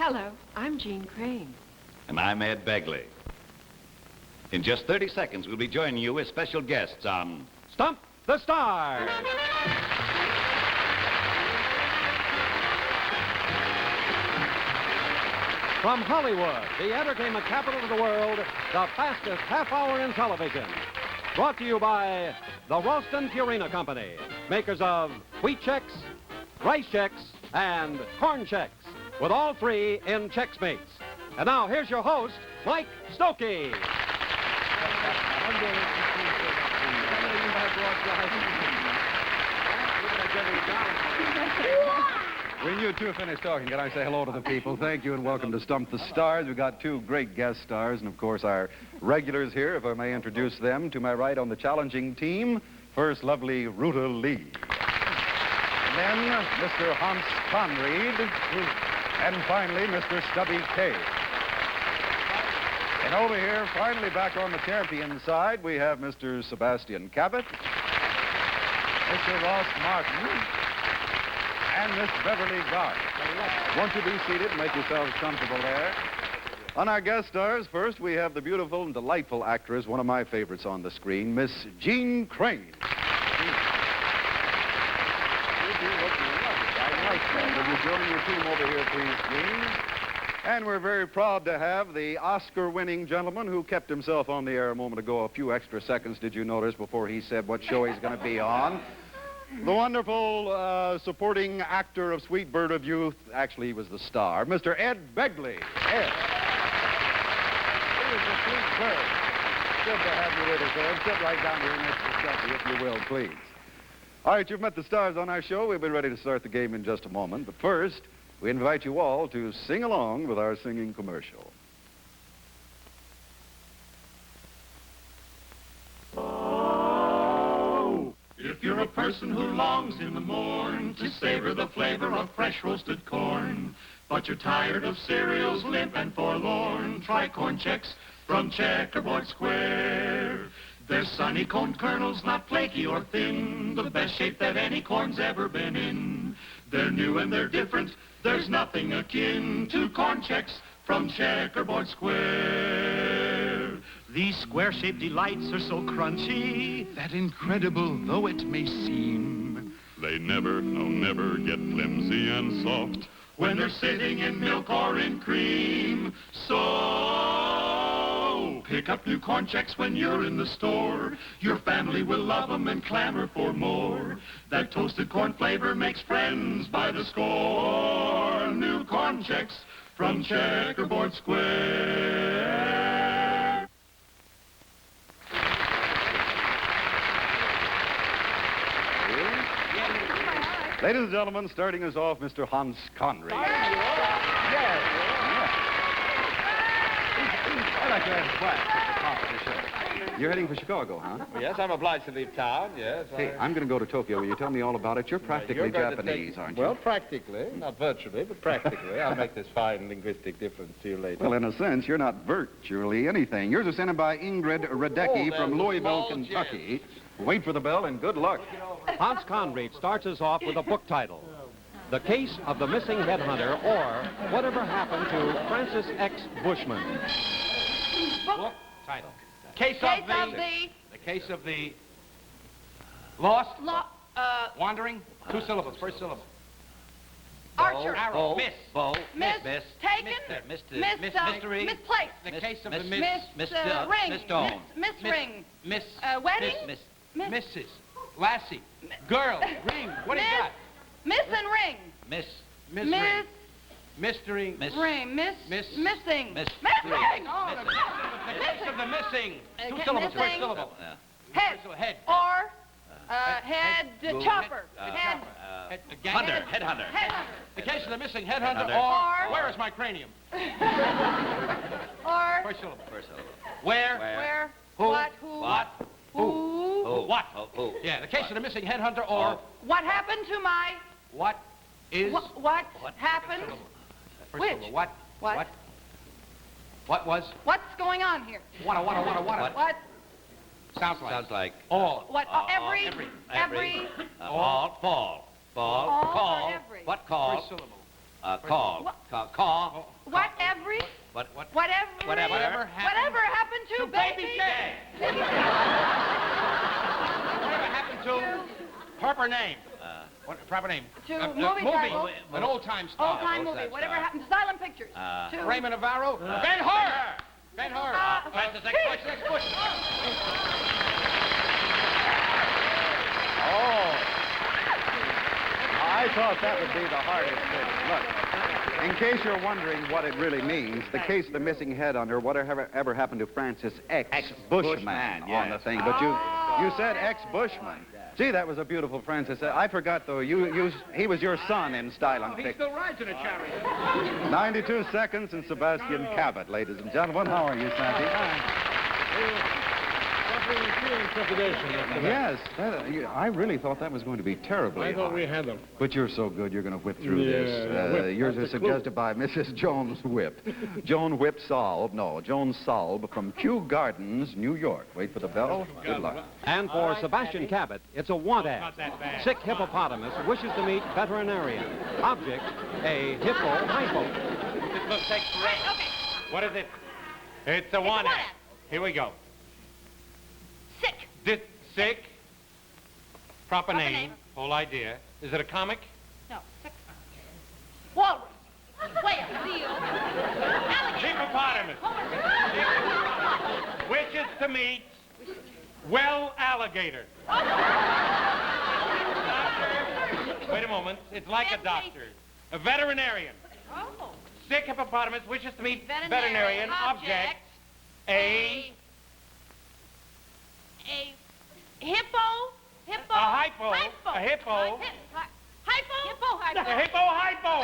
Hello, I'm Jeanne Crain. And I'm Ed Begley. In just 30 seconds, we'll be joining you as special guests on Stump the Stars. From Hollywood, the entertainment capital of the world, the fastest half hour in television. Brought to you by the Ralston Purina Company, makers of Wheat Chex, Rice Chex, and Corn Chex, with all three in Chex Mates. And now, here's your host, Mike Stokey. When you two finish talking, can I say hello to the people? Thank you and welcome to Stump the Stars. We've got two great guest stars and, of course, our regulars here, if I may introduce them. To my right on the challenging team, first lovely Ruta Lee. And then Mr. Hans Conried. And finally, Mr. Stubby Kaye. And over here, finally back on the champion side, we have Mr. Sebastian Cabot, Mr. Ross Martin, and Miss Beverly Garland. Won't you be seated and make yourselves comfortable there? On our guest stars, first we have the beautiful and delightful actress, one of my favorites on the screen, Miss Jeanne Crain. Will you join your team over here, please, Jeanne? And we're very proud to have the Oscar-winning gentleman who kept himself on the air a moment ago, a few extra seconds, did you notice, before he said what show he's going to be on. The wonderful supporting actor of Sweet Bird of Youth, actually he was the star, Mr. Ed Begley. Ed. He was the Sweet Bird. Good to have you with us, Ed. Sit right down here next to Stubby, if you will, please. All right, you've met the stars on our show. We'll be ready to start the game in just a moment. But first, we invite you all to sing along with our singing commercial. If you're a person who longs in the morn to savor the flavor of fresh roasted corn, but you're tired of cereals limp and forlorn, try Corn Chex from Checkerboard Square. They're sunny corn kernels, not flaky or thin, the best shape that any corn's ever been in. They're new and they're different, there's nothing akin to Corn Chex from Checkerboard Square. These square-shaped delights are so crunchy that incredible though it may seem, they never get flimsy and soft when they're sitting in milk or in cream. So pick up new Corn Chex when you're in the store. Your family will love them and clamor for more. That toasted corn flavor makes friends by the score. New Corn Chex from Checkerboard Square. Ladies and gentlemen, starting us off, Mr. Hans Conried. Yes. I'd like to ask Black at the top of the show. You're heading for Chicago, huh? Yes, I'm obliged to leave town, yes. Hey, I'm going to go to Tokyo. Will you tell me all about it? You're practically Japanese, aren't you? Well, practically. Not virtually, but practically. I'll make this fine linguistic difference to you later. Well, in a sense, you're not virtually anything. Yours is sent in by Ingrid Radecki from Louisville, Kentucky. Wait for the bell and good luck. Hans Conried starts us off with a book title, The Case of the Missing Headhunter, or Whatever Happened to Francis X. Bushman. Book title. The case of the lost, wandering, two syllables, first syllable. Archer. Arrow. Miss. Bow. Miss. Taken. Mystery. Misplaced. The case of the Ring. Miss Stone. Miss Ring. Miss. Wedding. Mrs. Lassie. Girl. Ring. What do you got? Miss and ring. Miss Miss. Ring. Mystery. Ring. Missing. Miss. Ring. Oh, the case of the missing. Two syllables, first syllable. Head. Head. Or head chopper. Head. Headhunter. The case of the missing headhunter, or where is my cranium? Or First syllable. Where? Who? What? Who? What? Who? What? Who? Yeah, the case of the missing headhunter, or what happened to my? what is? What happened? First Which? syllable. What? What? What was? What's going on here? What? What? Sounds like. All. What? Every. All. Fall. All or every? What call? First syllable. Call. Call. Whatever. Whatever happened to Baby Kaye? Whatever happened to proper name? Proper name. To movie title. An old-time star. Old-time movie. Whatever happened to silent pictures? To Raymond Navarro. Ben-Hur. Ben-Hur. Francis X. Bush. X. Bush. Oh. I thought that would be the hardest thing. Look, in case you're wondering what it really means, the case of the missing head under whatever happened to Francis X. Bushman on the thing. But you said X. Bushman. Gee, that was a beautiful Francis. I forgot, though, he was your son in Style and He Pick. still rides in a chariot. 92 seconds and Sebastian Cabot, ladies and gentlemen. How are you, Sandy? Yes, I really thought that was going to be terribly I thought hard. we had them. But you're so good, you're going to whip through this. whip. Yours That's is the suggested by Mrs. Jones Whip. Joan Whip Salb, no, Joan Salb from Kew Gardens, New York. Wait for the bell. Good luck. And for Sebastian Cabot, it's a want ad. Not that bad. Sick hippopotamus wishes to meet veterinarian. Object, a hippo-hypo. Look, take Okay. What is it? It's a one want ad. ad. Here we go. Sick. Sick. Proper Proper name. name. Whole idea. Is it a comic? No. Sick. Walrus. Whale. Seal. Alligator. Hippopotamus. Wishes to meet well alligator. Doctor. Wait a moment. It's like a doctor. A veterinarian. Oh. Sick hippopotamus wishes to meet Veterinarian. object. A Hippo. Hippo. A hypo. Hypo. A hippo. Hypo. Hippo. Hypo. A hippo hypo.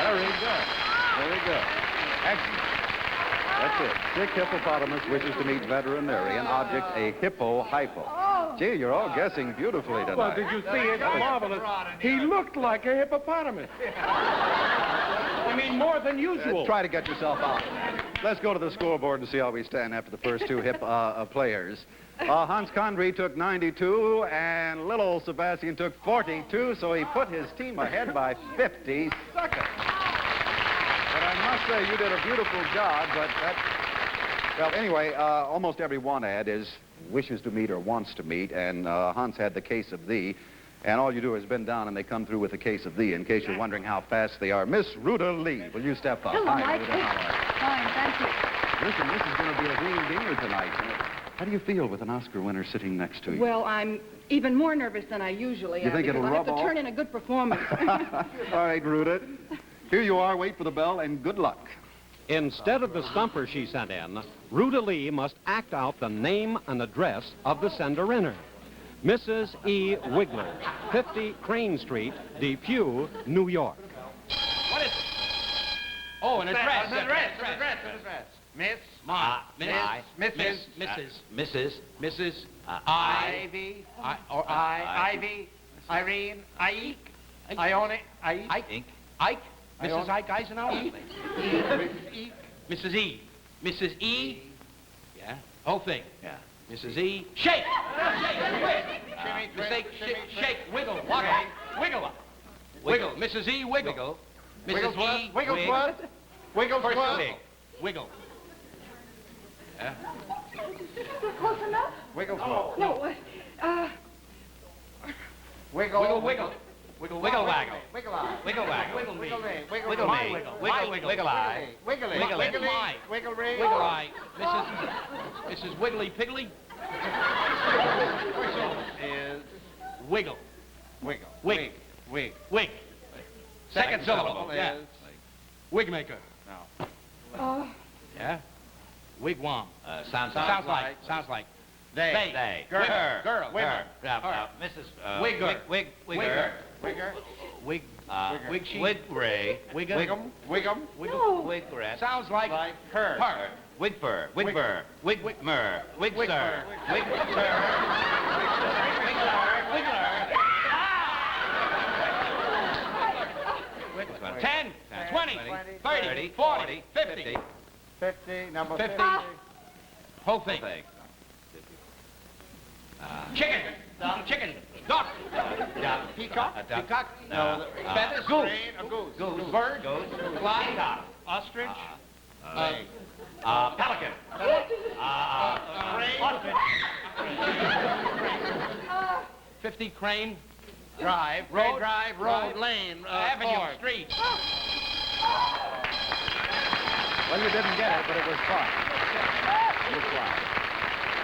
Very good. Very good. Excellent. That's it. Sick hippopotamus wishes to meet veterinarian. Object, a hippo-hypo. Gee, you're all guessing beautifully tonight. Well, did you see it? Marvelous. He looked like a hippopotamus. I mean, more than usual. Try to get yourself out. Let's go to the scoreboard and see how we stand after the first two players. Hans Conried took 92, and little Sebastian took 42, so he put his team ahead by 50 seconds. But I must say, you did a beautiful job, but that... Well, anyway, almost every one ad is wishes to meet or wants to meet, and Hans had the case of thee. And all you do is bend down and they come through with a case of thee, in case you're wondering how fast they are. Miss Ruta Lee, will you step up? Hello, Hi, Mike. Ruta, how are Fine, thank you. you? Listen, this is going to be a green dinger tonight. How do you feel with an Oscar winner sitting next to you? Well, I'm even more nervous than I usually am. You think it'll because I rub have to off? turn in a good performance. All right, Ruta. Here you are. Wait for the bell, and good luck. Instead of the stumper she sent in, Ruta Lee must act out the name and address of the sender-inner. Mrs. E. Wiggler, 50 Crane Street, Depew, New York. What is it? Oh, an address. An address. Miss. Mrs. Ivy. Ivy. Irene. Ike. Ione. Ike. Ike. Mrs. Ike Eisenhower. Mrs. E. Mrs. E. Yeah. Whole thing. Yeah. Mrs. E. Shake. Shake. Shake. Wiggle. What? Wiggle. Wiggle. Mrs. E. Wiggle. Mrs. E. Wigglesworth. Wigglesworth. Wiggle. Yeah. Close enough? Wigglesworth. No, Wiggle. Wiggle. Wiggle waggle. Wiggle eye. Wiggle waggle. Wiggle me. Wiggle me. Wiggle eye. Wiggly. Wiggle Wiggly. eye. Wiggle ring. Wiggle eye. Mrs. Wiggly Piggly. Is Wiggle. wiggle. Wig. Wig. Wig. Second syllable. Yeah. Is Wig maker. no. Yeah. Wigwam. Sounds Sounds like. They. Girl. Girl. Her. Mrs. Wigger. Wigger. Wigger. Wig. Wig sheet. Wigray. Wigger. Wiggum. Wiggum. Wigret. Sounds like her. Her. Wigfur. Wigfur. Wigmer. Wigsir. Wigler. 10, 20, 30, 40, 50. 50. Number 50. 50. Whole thing. Chicken. Chicken. Duck. Peacock. Peacock. No. Feathers. Goose. Goose. Bird. Fly. Ostrich. Pelican. Crane. 50 Crane. Drive. Road. Lane. Avenue. Street. Well, you didn't get it, but it was fun. It was fun.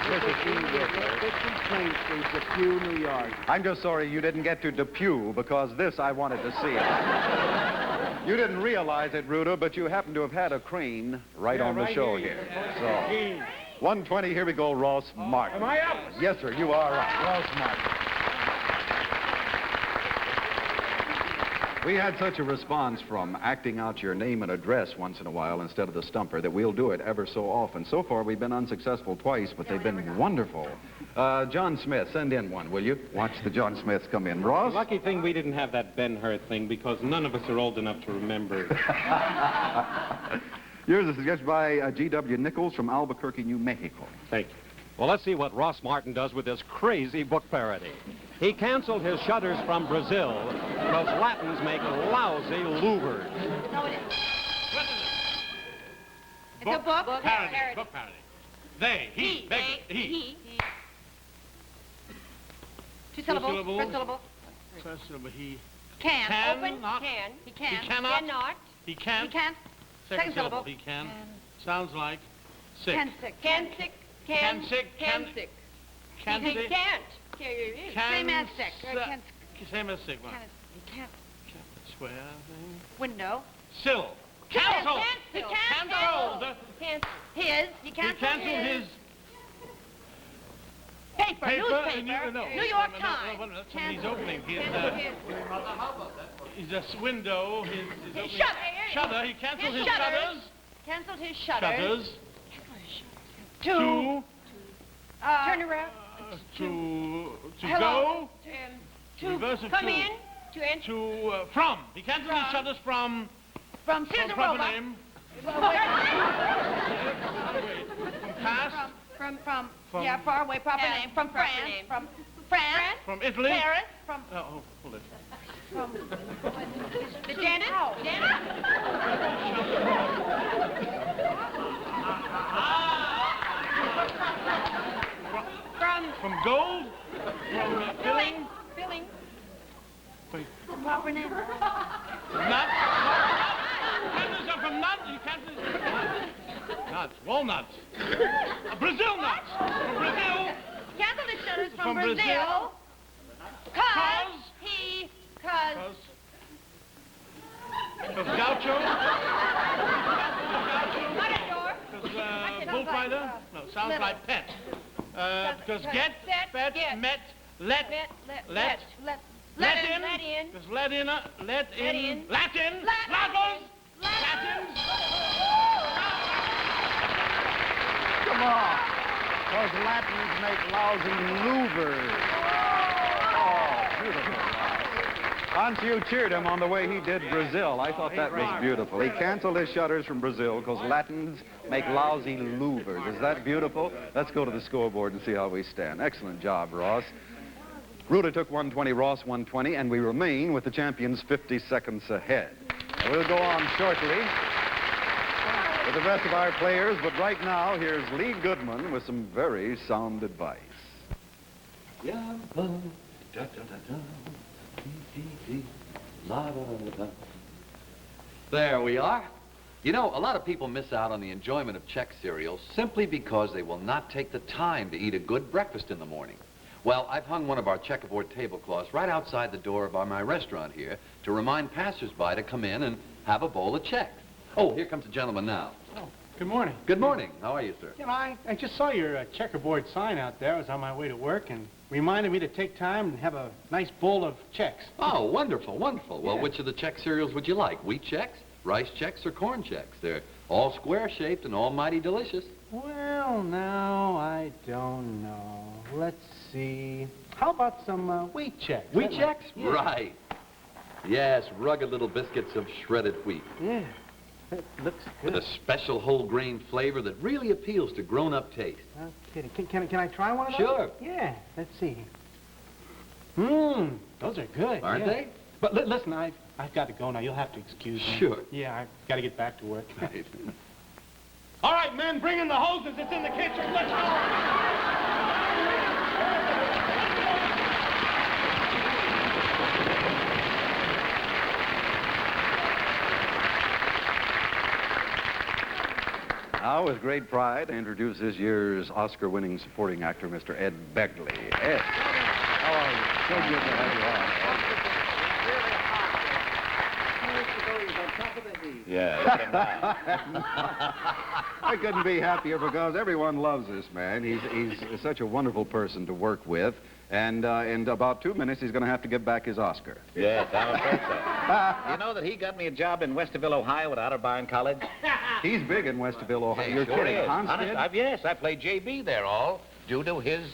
Here's a key with 50 Plain Street, Depew, New York. I'm just sorry you didn't get to Depew, because this I wanted to see. You didn't realize it, Ruta, but you happen to have had a crane right on the show here. So, 120, here we go, Ross Martin. Am I up? Yes, sir, you are up. Ross Martin. We had such a response from acting out your name and address once in a while instead of the stumper that we'll do it ever so often. So far, we've been unsuccessful twice, but they've been wonderful. John Smith, send in one, will you? Watch the John Smiths come in. Ross? Lucky thing we didn't have that Ben-Hur thing, because none of us are old enough to remember. Here's a suggestion by G.W. Nichols from Albuquerque, New Mexico. Thank you. Well, let's see what Ross Martin does with this crazy book parody. He canceled his shutters from Brazil because Latins make lousy louvers. No, it isn't. What is It's a book. Parody. Book parody. They. He. He. Two syllables. syllables. First syllable. First syllable. He. Can. Open. Not. Can. He can. He cannot. Cannot. He can. He can't. Second syllable. He can. Sounds like sick. Can sick. Can sick. Can sick. Can sick. Can He sick. can't. Same as sick. Same as sick. He can't. Swear thing. Window. Sill. Cancel. He Canceled. His. He He canceled canceled his paper. Newspaper. New York No, Times. somebody's opening. He's a window. His opening. Shutter. He canceled his shutters. Canceled his shutters. To Turn around. to Hello. go. Reverse of Come to. in. To enter. To from. He canceled his shutters from From Sears and proper Roebuck. name. From past. From From- yeah, far away, proper name. From France. From France. From Italy. Paris. From Oh, hold it. the Janet. From gold. From filling. Filling. Wait. The proper name. Nuts. Candles are from nuts. You can't. Nuts. Walnuts. Brazil nuts. From Brazil. Canceled his shutters from From Brazil. Brazil. Cause Gaucho. Matador. Because bullfighter. No, sounds little. like pet. Because get, Set, bet, get. met, let in. Let in. Because let in. in. Latin. Latin. Latins. Come on. Those Latins make lousy louvers. Oh, beautiful. Auntie, you cheered him on the way he did Brazil. I thought that was beautiful. He canceled his shutters from Brazil because Latins make lousy louvers. Is that beautiful? Let's go to the scoreboard and see how we stand. Excellent job, Ross. Ruta took 120, Ross 120, and we remain with the champions 50 seconds ahead. We'll go on shortly with the rest of our players, but right now, here's Lee Goodman with some very sound advice. There we are. You know, a lot of people miss out on the enjoyment of Chex cereals simply because they will not take the time to eat a good breakfast in the morning. Well, I've hung one of our checkerboard tablecloths right outside the door of my restaurant here to remind passersby to come in and have a bowl of Chex. Oh, here comes a gentleman now. Oh, good morning. Good morning. How are you, sir? You know, I just saw your checkerboard sign out there. I was on my way to work and reminded me to take time and have a nice bowl of Chex. Oh, wonderful, wonderful. Well, Yeah. which of the Chex cereals would you like? Wheat Chex, rice Chex, or corn Chex? They're all square-shaped and almighty delicious. Well, now, I don't know. Let's see. How about some wheat Chex? Wheat Chex? Yeah. Right. Yes, rugged little biscuits of shredded wheat. Yeah, that looks good. With a special whole grain flavor that really appeals to grown-up taste. No kidding. Can I try one of those? Sure. Yeah, let's see. Those are good. Aren't yeah. they? But listen, I've got to go now. You'll have to excuse me. Sure. Yeah, I've got to get back to work. Right. All right, men, bring in the hoses. It's in the kitchen. Let's go. Now, with great pride, I introduce this year's Oscar-winning supporting actor, Mr. Ed Begley. Ed, how are you? So good to have you on. Yeah. I couldn't be happier because everyone loves this man. He's such a wonderful person to work with. And in about 2 minutes, he's going to have to give back his Oscar. Yes, I'm afraid so. You know that he got me a job in Westerville, Ohio at Otterbein College? He's big in Westerville, Ohio. Hey, You're sure kidding, is. Hans Honest, did? yes, I played JB there, all due to his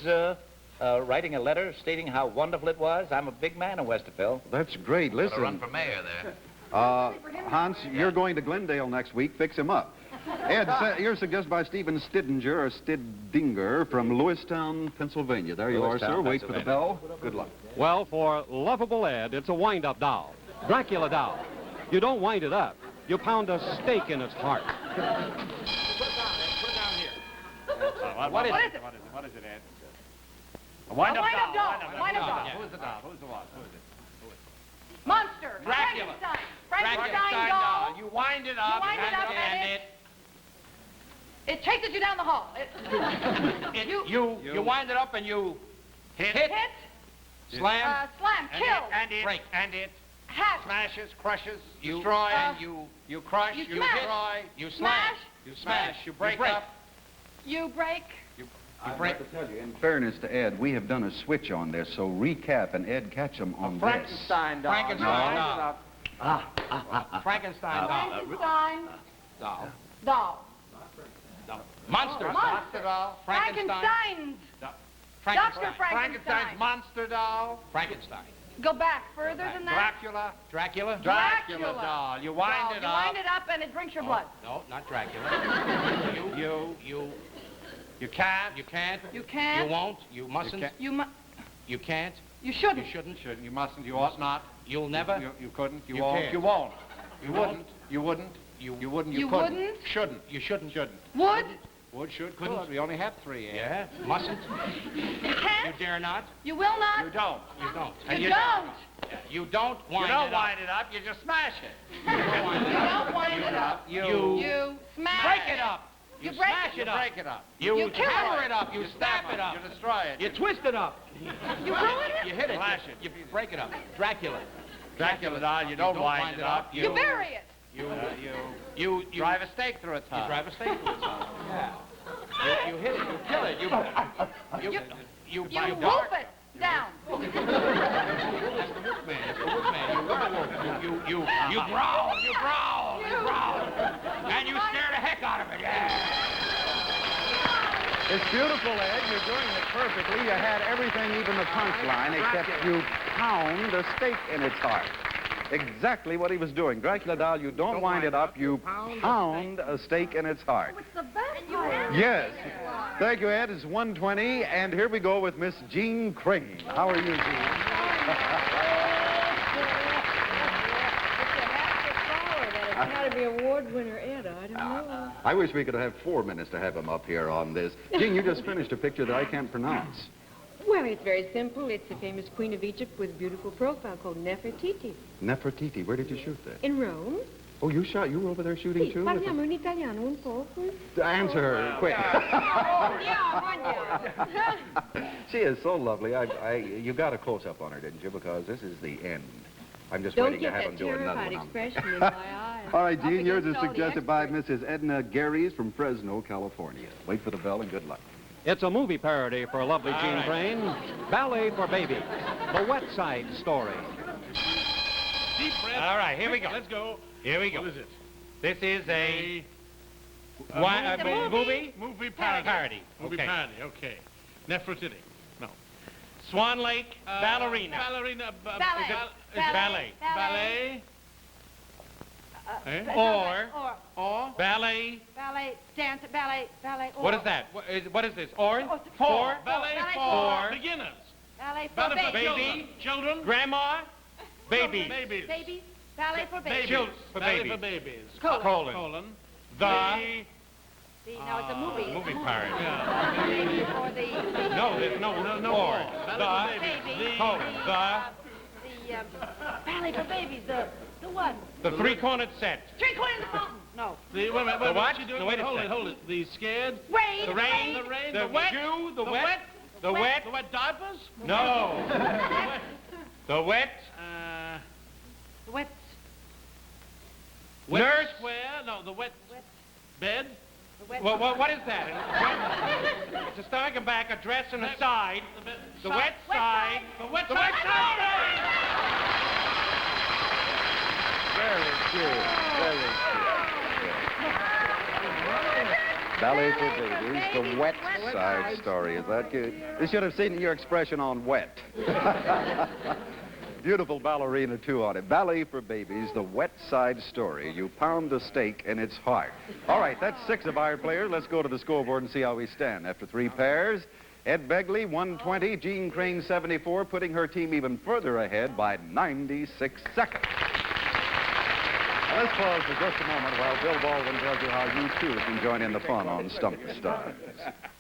writing a letter stating how wonderful it was. I'm a big man in Westerville. That's great. Gonna Listen, run for mayor there. Hans, you're going to Glendale next week. Fix him up. Ed, you're suggested by Stephen Stiddinger, or Stiddinger, from Lewistown, Pennsylvania. There you are, sir. Lewistown, Wait for the bell. Good luck. Well, for lovable Ed, it's a wind-up doll. Dracula doll. You don't wind it up. You pound a stake in its heart. Put it down here. What is it? What is it, Ed? A wind-up doll. Who's the doll? Who's the what? Who is it? Monster. Dracula. Frankenstein doll. You wind it up, You wind it up and it chases you down the hall. you wind it up and you hit, slam, slam, kill, break. And it hack, smashes, crushes, You destroys. you crush, you you smash. destroy, you Smash. you smash, you break up. you break. I'd like to tell you, in fairness to Ed, we have done a switch on this, so recap and Ed catch him on this. Frankenstein doll. Frankenstein doll. Frankenstein doll. Frankenstein Doll. doll. Monster. Monster doll. Frankenstein's. Dr. Frankenstein. Monster doll. Frankenstein. Go back further than that. Dracula. Dracula. Dracula doll. You wind Doll. it You up. wind it up and it drinks your blood. No, not Dracula. You can't. You can't. You can't. You won't. You mustn't. can't. You can't. You shouldn't. You shouldn't. You mustn't. You ought not. You'll never. You couldn't. You You won't. can't. You won't. You won't. wouldn't. You wouldn't. You wouldn't. You couldn't. wouldn't. Shouldn't. You shouldn't. Shouldn't. Would. Would, should, couldn't. We only have three. Ed. Yeah. Mustn't. You You can't. dare not. You will not. You don't. You don't. And You you don't. You don't wind You don't it up. wind it up. You just smash it. You don't wind it up. You smash. break it up. You break smash it. it up. Break it up. You kill hammer it. it up. You stab it up. You destroy it. You twist it up. You ruin it. You hit it. Slash it. You break it up. Dracula. Dracula doll. You don't wind it up. You bury it. You drive a stake through its You heart. drive a stake through its heart. Yeah. You hit it. You kill it. You You you whoop it down. That's the wolfman. That's the wolfman. You growl. You growl. You growl. And you scare the heck out of it. Yeah. It's beautiful, Ed. You're doing it perfectly. You had everything, even the punchline, except you pound a stake in its heart. Exactly what he was doing. Dracula doll, you don't wind it up. You pound a stake in its heart. It's the best part. Yes. Thank you, Ed. It's 1:20, and here we go with Miss Jeanne Crain. How are you, Jeanne? Academy Award winner, Ed. I don't know. I wish we could have 4 minutes to have him up here on this. Jeanne, you just finished a picture that I can't pronounce. Well, it's very simple. It's the famous Queen of Egypt with a beautiful profile called Nefertiti Nefertiti. Where did you shoot that? in Rome. Oh, you were over there shooting Sì, too? parliamo in italiano un poco. Answer her, quick. Yeah, She is so lovely. You got a close-up on her, didn't you? Because this is the end. I'm just Don't waiting get to have that him do another terrified one. expression in my eyes. All right, Up Jean, yours is against all the suggested by experts. Mrs. Edna Garys from Fresno, California. Wait for the bell and good luck. It's a movie parody for lovely Jeanne Crain. Ballet for Baby. The Wet Side Story. Deep breath. All right, here we go. Let's go. Here we go. What is it? This is a movie? Movie parody. Movie parody, okay. Nefertiti. No. Swan Lake ballerina. Ballerina. Ballet. Ballet. Or ballet. Ballet, dance, ballet. What is that? What is this? Or? Four. Ballet Ballet for for beginners. Ballet for Ballet for babies. baby, children, grandma, babies. Babies. Ballet for babies. Children for Ballet babies. for babies. Colon. The Now it's a movie. movie part. Baby for the... No, there's no more. The Baby. colon. Ballet for babies. The what? The three-cornered set. Three-quarter in the fountain. No. Wait a minute, The what? you doing? No, wait a hold second. it, hold it. The scared? Rain. The rain. The rain, The the wet. shoe. The The wet. wet. The wet. The wet diapers? No. The wet. The wet. Wet Nurse. square? No, the wet bed? The wet. What is that? It's a stomach and back, a dress and a side. The wet side. The wet The wet side. Very cute. Very cute. Ballet for babies, the wet side story. Is that good? You should have seen your expression on wet. Beautiful ballerina, too, on it. Ballet for babies, the wet side story. You pound the steak in its heart. All right, that's 6 of our players. Let's go to the scoreboard and see how we stand. After 3 pairs, Ed Begley, 120. Jeanne Crain, 74, putting her team even further ahead by 96 seconds. Now, let's pause for just a moment while Bill Baldwin tells you how you, too, can join in the fun on Stump the Stars.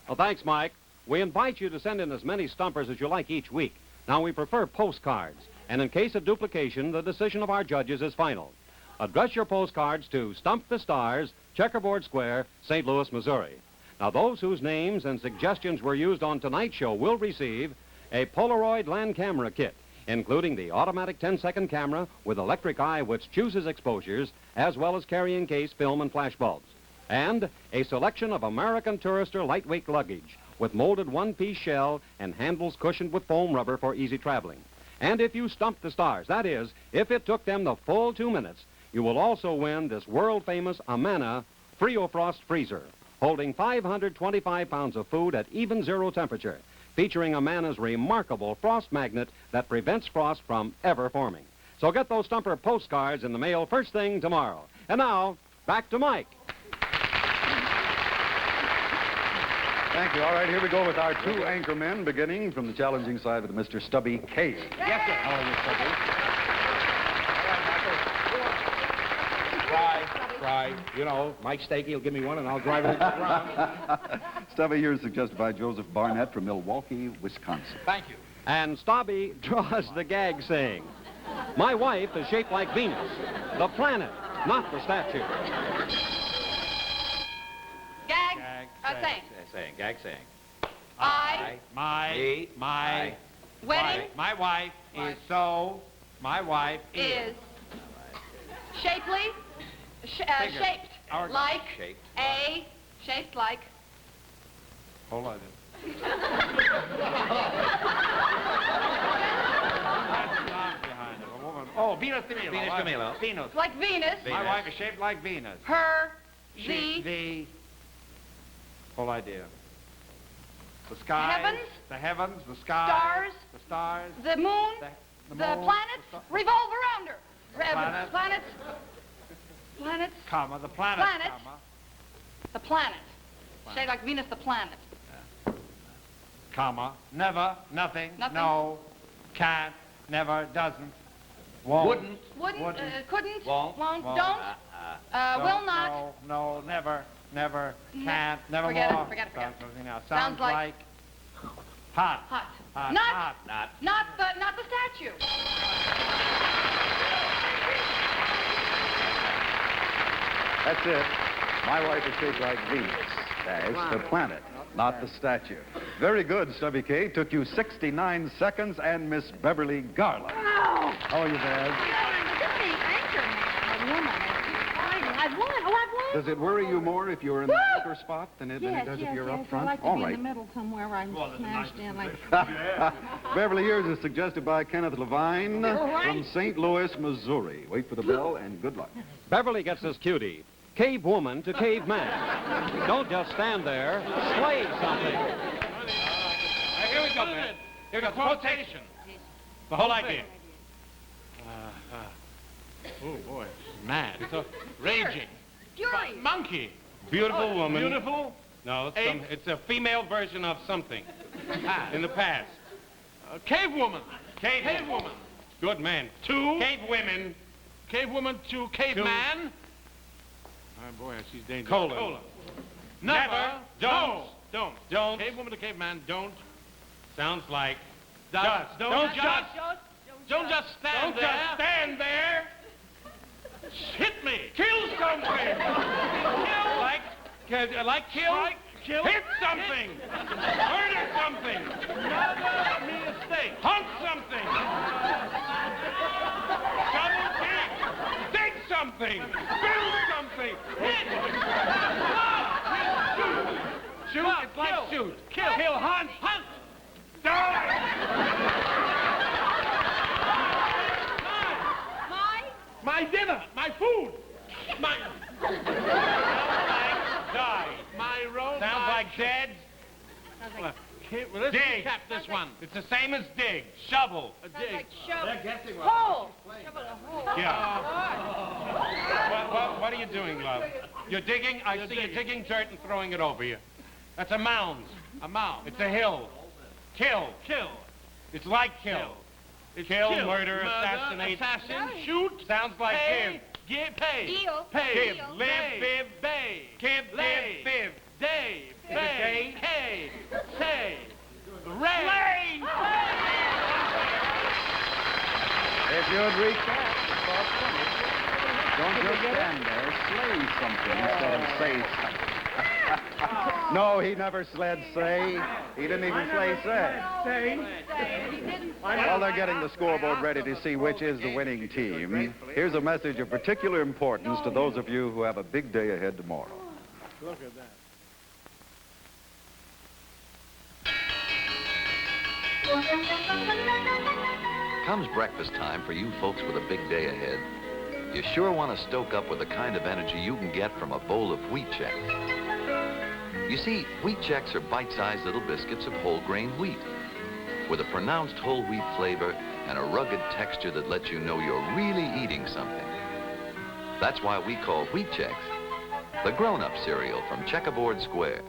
Well, thanks, Mike. We invite you to send in as many stumpers as you like each week. Now, we prefer postcards. And in case of duplication, the decision of our judges is final. Address your postcards to Stump the Stars, Checkerboard Square, St. Louis, Missouri. Now, those whose names and suggestions were used on tonight's show will receive a Polaroid land camera kit, including the automatic 10-second camera with electric eye which chooses exposures, as well as carrying case, film, and flash bulbs. And a selection of American Tourister lightweight luggage with molded one-piece shell and handles cushioned with foam rubber for easy traveling. And if you stumped the stars, that is, if it took them the full 2 minutes, you will also win this world-famous Amana Frio-Frost freezer, holding 525 pounds of food at even zero temperature, featuring Amana's remarkable frost magnet that prevents frost from ever forming. So get those stumper postcards in the mail first thing tomorrow. And now, back to Mike. Thank you. All right, here we go with our 2 anchormen, beginning from the challenging side with Mr. Stubby Kaye. Yes, sir. How are you, Stubby? Try. You know, Mike Stakey will give me one and I'll drive it into the ground. Stubby, yours suggested by Joseph Barnett from Milwaukee, Wisconsin. Thank you. And Stubby draws the gag saying, "My wife is shaped like Venus, the planet, not the statue." Gag. Saying. Gag saying. I. My Wedding. My wife is so. My wife Is. Shapely. Shaped. Our- Like. Shaped. A. Shaped like. Hold on. Oh, Venus de Milo. Venus de Milo. Venus. Like Venus. My wife is shaped like Venus. Her. The whole idea. The sky. Heavens. The heavens. The sky. Stars. The stars. The moon. The The moon, planets. the Revolve around her. Planets. Planets. Comma. The planet. Planets. Comma. The planet. Shaped like Venus, the planet. Comma. Never. Nothing. Nothing. No. Can't. Never. Doesn't. Won't. Wouldn't. Couldn't. Won't. Don't. Don't, Will not. No. Never. Can't. Never Forget more. it, forget it. Something else. Sounds like- Hot. Hot. Hot. Not. Hot. Not the statue. That's it. My wife is shaped like Venus. That's the planet, not the statue. Very good, Stubby Kaye. Took you 69 seconds, and Miss Beverly Garland. Oh! How are you, Dad? I've won. Oh, I've won. Does it worry you more if you're in the anchor spot than it does if you're up front? I like to All be right. in the middle somewhere where I'm smashed in like... Beverly, yours is suggested by Kenneth Levine from St. Louis, Missouri. Wait for the bell, and good luck. Beverly gets this cutie. Cave woman to cave man. Don't just stand there. Slay something. Here we go, man. Here we go. Quotation. The whole idea. Oh, boy. Mad. It's a raging. Fury. Monkey. Beautiful woman. Beautiful? No, it's a female version of something in the past. Cave woman. Cave woman. Good man. 2. Cave women. Cave woman to caveman. Oh, boy, she's dangerous. Cola. Never. Don't. Cave woman to caveman. Don't. Sounds like. Does. Don't just stand there. Don't just stand there. Hit me. Kill something. Kill. Hit something. Murder something. Another mistake. Hunt something. Double dig. Dig something. Build something. Hit. Shoot. It's like shoot. Kill. Hunt. Die. My dinner. My food. My... Sounds like die. My road. Sounds like dead. Let's recap this one. It's the same as dig. Shovel. A dig. Like shovel. They're guessing what. Hole. Shovel a hole. Yeah. What are you doing, love? You're digging? I see you're digging dirt and throwing it over you. That's a mound. A mound. It's a hill. Kill. It's like kill. It's kill, murder, assassinate. Assassin. Shoot. Sounds like give. Pay. Deal. Pay. Give. Deal. Live. Biv. Bay. Give. Live. Biv. Day. Bay. Hay. Say. Rain. If you'd recap, don't just stand there. Slay something instead of say something. No, he never sled say. He didn't even slay say. While they're getting the scoreboard ready to see which is the winning team, here's a message of particular importance to those of you who have a big day ahead tomorrow. Look at that. Comes breakfast time for you folks with a big day ahead. You sure want to stoke up with the kind of energy you can get from a bowl of wheat checks. You see, wheat checks are bite-sized little biscuits of whole grain wheat with a pronounced whole wheat flavor and a rugged texture that lets you know you're really eating something. That's why we call wheat checks the grown-up cereal from Checkerboard Square.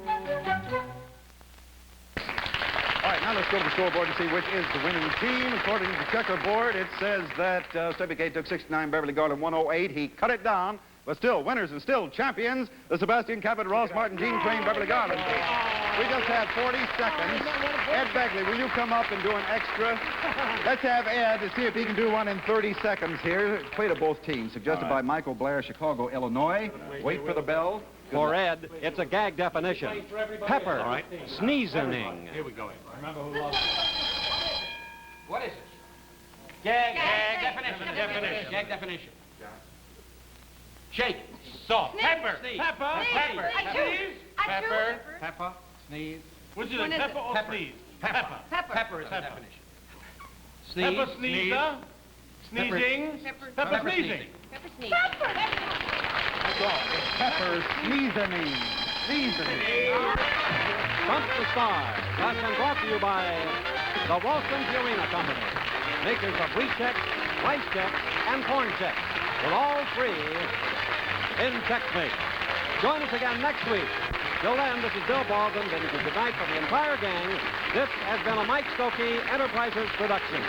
All right, now let's go to the scoreboard and see which is the winning team. According to the checkerboard, it says that Stubby Kaye took 69, Beverly Garland 108. He cut it down, but still winners and still champions. The Sebastian Cabot, Ross Martin, Jeanne Crain, Beverly Garland. We just had 40 seconds. Ed Begley, will you come up and do an extra? Let's have Ed to see if he can do one in 30 seconds here. Play to both teams. Suggested by Michael Blair, Chicago, Illinois. Wait for the bell. For Ed, it's a gag definition. Pepper. All right. Sneezing. Here we go. Remember who lost. What is it? Gag definition. Gag definition. Shake. Salt. Pepper. Pepper. Pepper. Sneeze. What's it? Pepper or sneeze? Pepper. Pepper is the definition. Sneeze. Pepper sneezer. Sneezing. Pepper sneezing. Pepper sneeze. That's all. It's pepper sneezing. Stump the Stars has been brought to you by the Ralston Purina Company, makers of wheat checks, rice checks, and corn checks, with all three in checkmate. Join us again next week. Till then, this is Bill Baldwin bidding you good night for the entire gang. This has been a Mike Stokey Enterprises production.